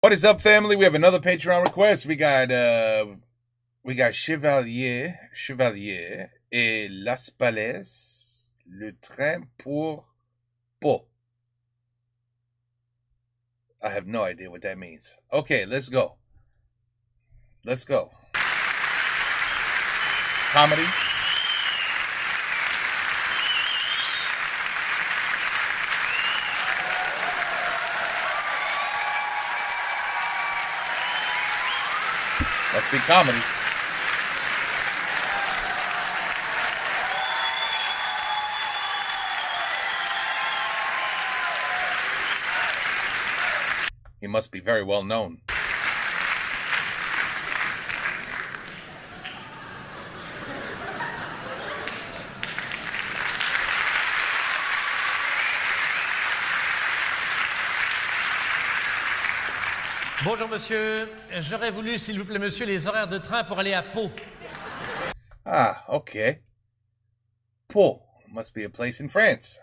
What is up, family? We have another Patreon request. We got Chevalier et Las Palais, le train pour Pau. I have no idea what that means. Okay, let's go. Let's go. Comedy. Must be comedy. He must be very well known. Bonjour monsieur, j'aurais voulu s'il vous plaît monsieur les horaires de train pour aller à Pau. Ah, okay. Pau must be a place in France.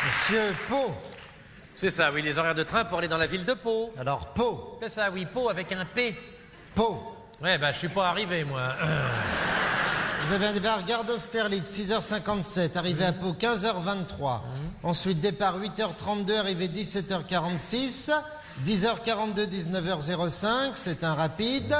Monsieur Pau. C'est ça, oui, les horaires de train pour aller dans la ville de Pau. Alors Pau. C'est ça, oui, Pau avec un P. Pau. Ouais, bah je suis pas arrivé moi. Vous avez un départ gare d'Austerlitz, 6h57, arrivé à Pau 15h23. Ensuite départ 8h32, arrivé 17h46. 10h42, 19h05, c'est un rapide.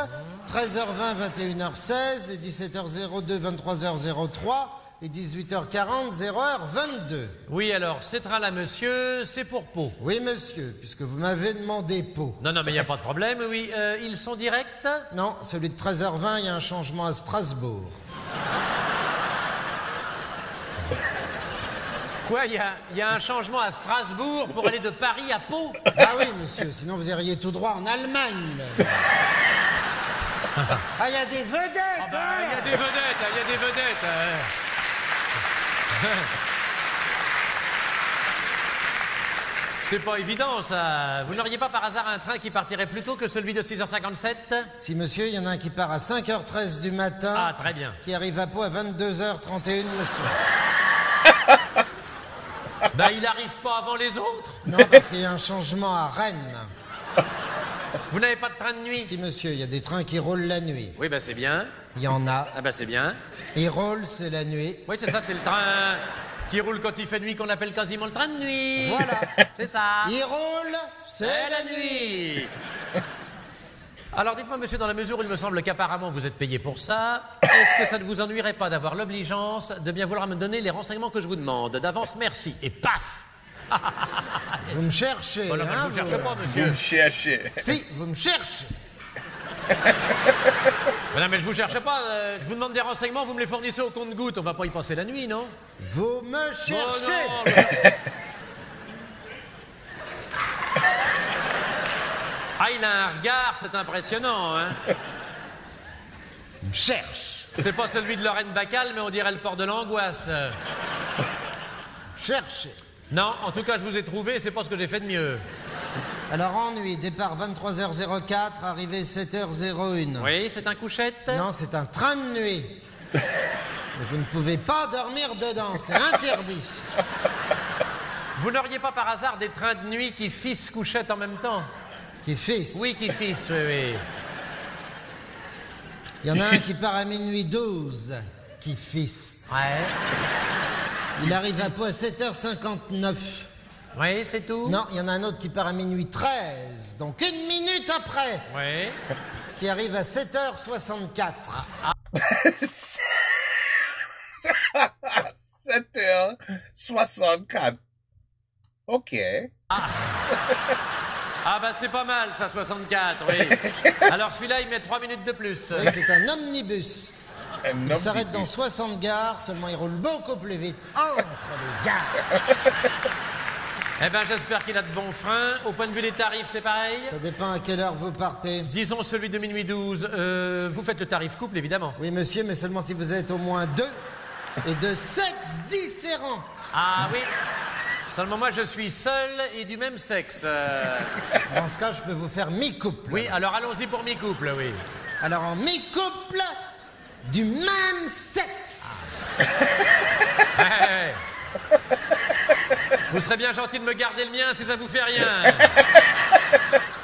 13h20, 21h16 et 17h02, 23h03 et 18h40, 0h22. Oui, alors, ces trains-là, monsieur, c'est pour Pau. Oui, monsieur, puisque vous m'avez demandé Pau. Non, mais il n'y a pas de problème, oui. Ils sont directs? Non, celui de 13h20, il y a un changement à Strasbourg. Quoi, il y a un changement à Strasbourg pour aller de Paris à Pau? Ah oui, monsieur, sinon vous iriez tout droit en Allemagne. Ah, il y a des vedettes. Ah bah, il y a des vedettes, il y a des vedettes. C'est pas évident, ça. Vous n'auriez pas par hasard un train qui partirait plus tôt que celui de 6h57? Si, monsieur, il y en a un qui part à 5h13 du matin. Ah, très bien. Qui arrive à Pau à 22h31 le soir. Ben, il arrive pas avant les autres. Non, parce qu'il y a un changement à Rennes. Vous n'avez pas de train de nuit? Si, monsieur, il y a des trains qui roulent la nuit. Oui, ben c'est bien. Il y en a. Ah ben c'est bien. Ils roulent, c'est la nuit. Oui, c'est ça, c'est le train qui roule quand il fait nuit qu'on appelle quasiment le train de nuit. Voilà. C'est ça. Ils roulent, c'est la nuit. Alors dites-moi, monsieur, dans la mesure où il me semble qu'apparemment vous êtes payé pour ça, est-ce que ça ne vous ennuierait pas d'avoir l'obligeance de bien vouloir me donner les renseignements que je vous demande? D'avance, merci. Et paf! Vous me cherchez, Oh non, mais hein, je vous cherche pas, monsieur. Vous me cherchez. Si, vous me cherchez. Mais non, mais je vous cherche pas. Je vous demande des renseignements, vous me les fournissez au compte-gouttes. On va pas y passer la nuit, non? Vous me cherchez. Oh, non, Ah, il a un regard, c'est impressionnant, hein? Vous me cherche. C'est pas celui de Lorraine Bacal, mais on dirait le port de l'angoisse. Cherchez. Non, en tout cas, je vous ai trouvé, c'est pas ce que j'ai fait de mieux. Alors, ennui, départ 23h04, arrivée 7h01. Oui, c'est un couchette? Non, c'est un train de nuit. Mais vous ne pouvez pas dormir dedans, c'est interdit. Vous n'auriez pas par hasard des trains de nuit qui fissent couchette en même temps? Qui fisse. Oui, qui fissent, oui, oui. Il y en a un qui part à minuit 12, qui fisse. Ouais. Il arrive à Pau à 7h59. Oui, c'est tout? Non, il y en a un autre qui part à minuit 13, donc une minute après, Oui. qui arrive à 7h64. 7h64. OK. Ah bah c'est pas mal, ça, 64, oui. Alors celui-là, il met 3 minutes de plus. Oui, c'est un omnibus. Un Il s'arrête dans omnibus. 60 gares, seulement il roule beaucoup plus vite entre les gares. Eh ben j'espère qu'il a de bons freins. Au point de vue des tarifs, c'est pareil? Ça dépend à quelle heure vous partez. Disons celui de minuit 12. Vous faites le tarif couple, évidemment. Oui, monsieur, mais seulement si vous êtes au moins deux et de sexes différents. Ah oui. Seulement moi, je suis seul et du même sexe. Dans ce cas, je peux vous faire mi-couple. Oui, alors allons-y pour mi-couple, oui. Alors, en mi-couple, du même sexe. Ouais. Vous serez bien gentil de me garder le mien si ça vous fait rien.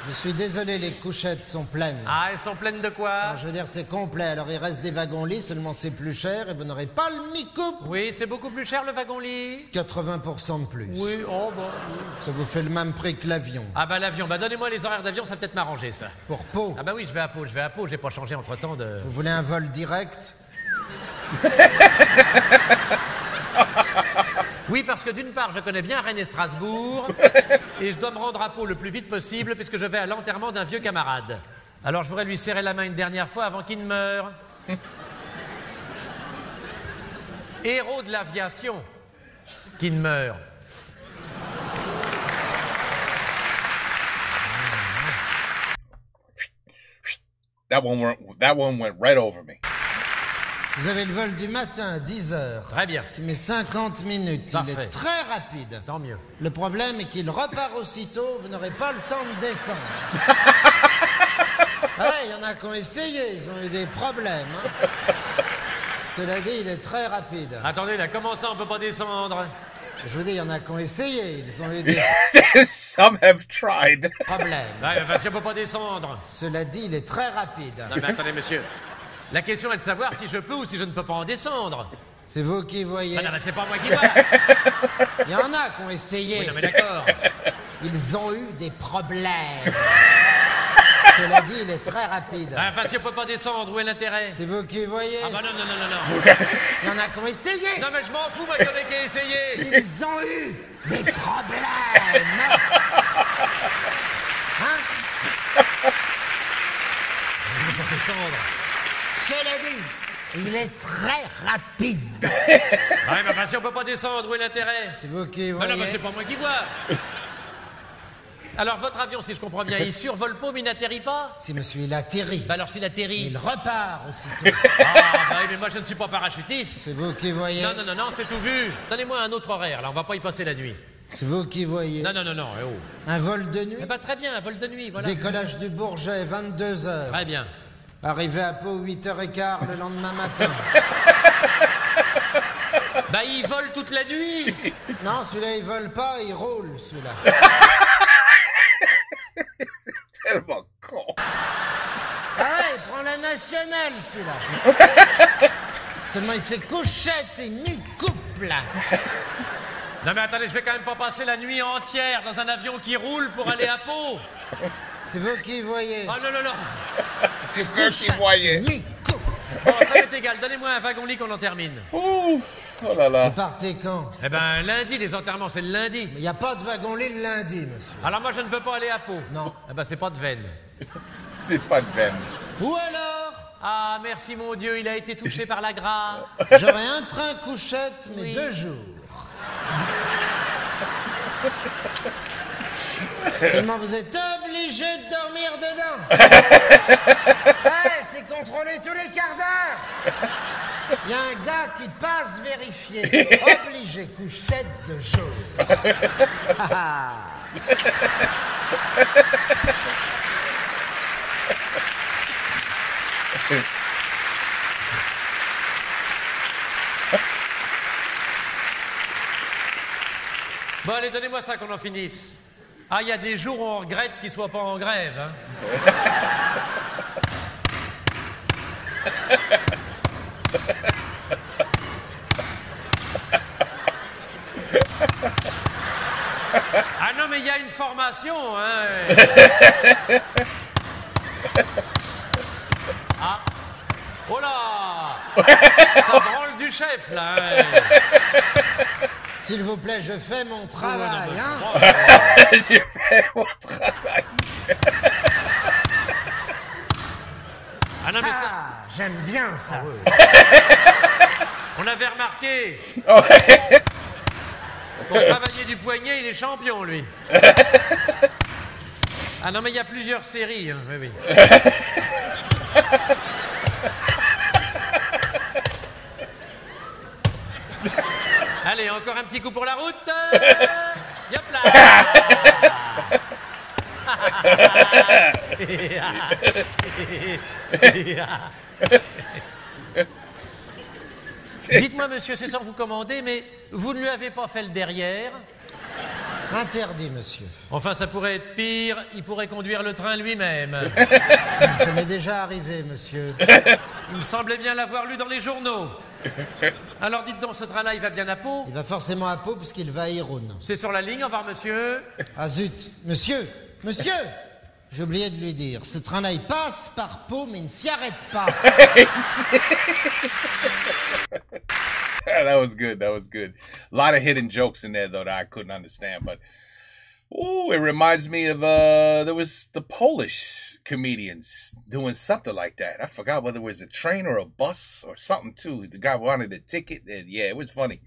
Je suis désolé, les couchettes sont pleines. Ah, elles sont pleines de quoi? Alors, je veux dire, c'est complet. Alors, il reste des wagons-lits, seulement c'est plus cher et vous n'aurez pas le mi-coupe. Oui, c'est beaucoup plus cher le wagon-lit. 80% de plus. Oui, oh bon. Oui. Ça vous fait le même prix que l'avion. Ah bah l'avion, bah donnez-moi les horaires d'avion, ça va peut-être m'arranger ça. Pour Pau. Ah bah oui, je vais à Pau, j'ai pas changé entre-temps de... Vous voulez un vol direct? Oui, parce que d'une part, je connais bien Rennes et Strasbourg, et je dois me rendre à Pau le plus vite possible, puisque je vais à l'enterrement d'un vieux camarade. Alors je voudrais lui serrer la main une dernière fois avant qu'il ne meure. Héros de l'aviation, qui ne meurt. That one went right over me. Vous avez le vol du matin à 10h. Très bien, Qui met 50 minutes. Il Parfait. est très rapide. tant mieux. Le problème est qu'il repart aussitôt, vous n'aurez pas le temps de descendre. Ah, il y en a qui ont essayé, ils ont eu des problèmes. Hein. Cela dit, il est très rapide. Attendez, là, comment ça on peut pas descendre? Je vous dis, il y en a qui ont essayé, ils ont eu des Some have tried. problèmes. Ouais, parce qu'on peut pas descendre. Cela dit, il est très rapide. Non mais attendez, monsieur. La question est de savoir si je peux ou si je ne peux pas en descendre. C'est vous qui voyez. Ah non, mais c'est pas moi qui vois. Il y en a qui ont essayé. Oui, non mais d'accord. Ils ont eu des problèmes. Cela dit, il est très rapide. Ah, enfin, si on peut pas descendre, où est l'intérêt? C'est vous qui voyez. Ah bah non, non, non, non, non. Il y en a qui ont essayé. Non mais je m'en fous, moi, qu'il y en ait qui a essayé. Ils ont eu des problèmes. Hein? Je peux pas descendre. Cela dit, il est très rapide. Ouais, mais enfin, si on peut pas descendre, où est l'intérêt? C'est vous qui Non, voyez. non, mais c'est pas moi qui vois. Alors, votre avion, si je comprends bien, il survole pas, mais il n'atterrit pas? Si monsieur il atterrit, Bah alors, s'il atterrit... il repart aussitôt. Ah, bah oui, mais moi, je ne suis pas parachutiste. C'est vous qui voyez. Non, non, non, non, c'est tout vu. Donnez-moi un autre horaire, là, on va pas y passer la nuit. C'est vous qui voyez. Non, non, non, non, eh oh. Un vol de nuit. Eh bah, très bien, un vol de nuit, voilà. Décollage du Bourget, 22h. Très bien. Arrivé à Pau, 8h15 le lendemain matin. Bah, il vole toute la nuit. Non, celui-là, il vole pas, il roule, celui-là. Tellement con. Ah ouais, il prend la nationale, celui-là. Seulement, il fait couchette et mi-couple. Non, mais attendez, je vais quand même pas passer la nuit entière dans un avion qui roule pour aller à Pau. C'est vous qui voyez. Oh non, non, non. Il fait vous qui voyez. mi-couple. Bon, ça m'est égal, donnez-moi un wagon-lit qu'on en termine. Ouh. Oh là là. Vous partez quand? Eh ben, lundi, les enterrements, c'est le lundi. Il n'y a pas de wagon-lit le lundi, monsieur. Alors moi, je ne peux pas aller à Pau. Non. Eh ben, c'est pas de veine. C'est pas de veine. Ou alors, Ah, merci mon Dieu, il a été touché par la grâce. j'aurai un train couchette, mais Oui. 2 jours. Seulement, vous êtes obligé de dormir dedans. Ouais, c'est contrôlé tous les quarts d'heure. Il y a un gars qui passe vérifier. Obligé, couchette de jour. Ah, ah. Bon, allez, donnez-moi ça qu'on en finisse. Ah, il y a des jours où on regrette qu'ils soient pas en grève, hein. Ah non, mais il y a une formation, hein. Ah. Oh là. Ça branle du chef, là. Hein. S'il vous plaît, je fais mon travail, hein. J'ai fait mon travail. Ah non, mais ça... Ah, j'aime bien ça. On avait remarqué. Ouais. Pour travailler du poignet, il est champion, lui. Ah non, mais il y a plusieurs séries, hein. Oui, oui. Allez, encore un petit coup pour la route. Yop là. Dites-moi, monsieur, c'est sans vous commander, mais vous ne lui avez pas fait le derrière? Interdit, monsieur. Enfin, ça pourrait être pire, il pourrait conduire le train lui-même. Ça m'est déjà arrivé, monsieur. Il me semblait bien l'avoir lu dans les journaux. Alors dites donc, ce train-là, il va bien à Pau? Il va forcément à Pau puisqu'il va à Irun. C'est sur la ligne, au revoir monsieur. Ah zut, monsieur, monsieur, j'ai oublié de lui dire, ce train-là, il passe par Pau, mais il ne s'y arrête pas. That was good. That was good. A lot of hidden jokes in there, though, that I couldn't understand. But, ooh, it reminds me of, there was the Polish comedians doing something like that. I forgot whether it was a train or a bus or something, too. The guy wanted a ticket. And yeah, it was funny.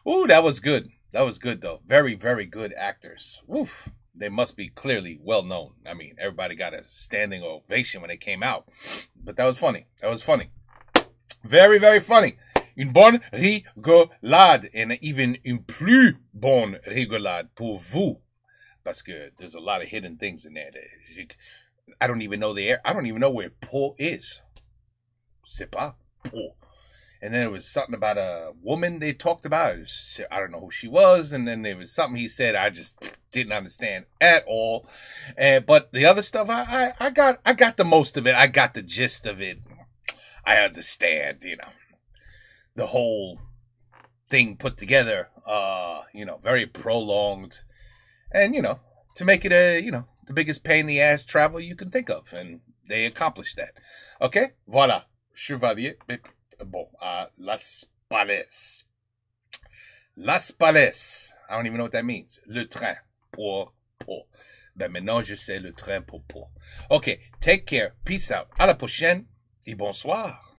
Ooh, that was good. That was good, though. Very, very good actors. Oof. They must be clearly well known. I mean, everybody got a standing ovation when they came out. But that was funny. That was funny. Very, very funny. Une bonne rigolade, and even une plus bonne rigolade pour vous. Parce que there's a lot of hidden things in there. I don't even know I don't even know where Pau is. C'est pas Pau. And then there was something about a woman they talked about. I don't know who she was. And then there was something he said I just didn't understand at all. But the other stuff, I got the most of it. I got the gist of it. I understand, you know, the whole thing put together, you know, very prolonged. And, you know, to make it the biggest pain in the ass travel you can think of. And they accomplished that. Okay? Voilà. Chevalier. Bon, Las Palais. Las Palais. I don't even know what that means. Le train pour Pau. Ben maintenant, je sais le train pour Pau. Okay, take care. Peace out. À la prochaine et bonsoir.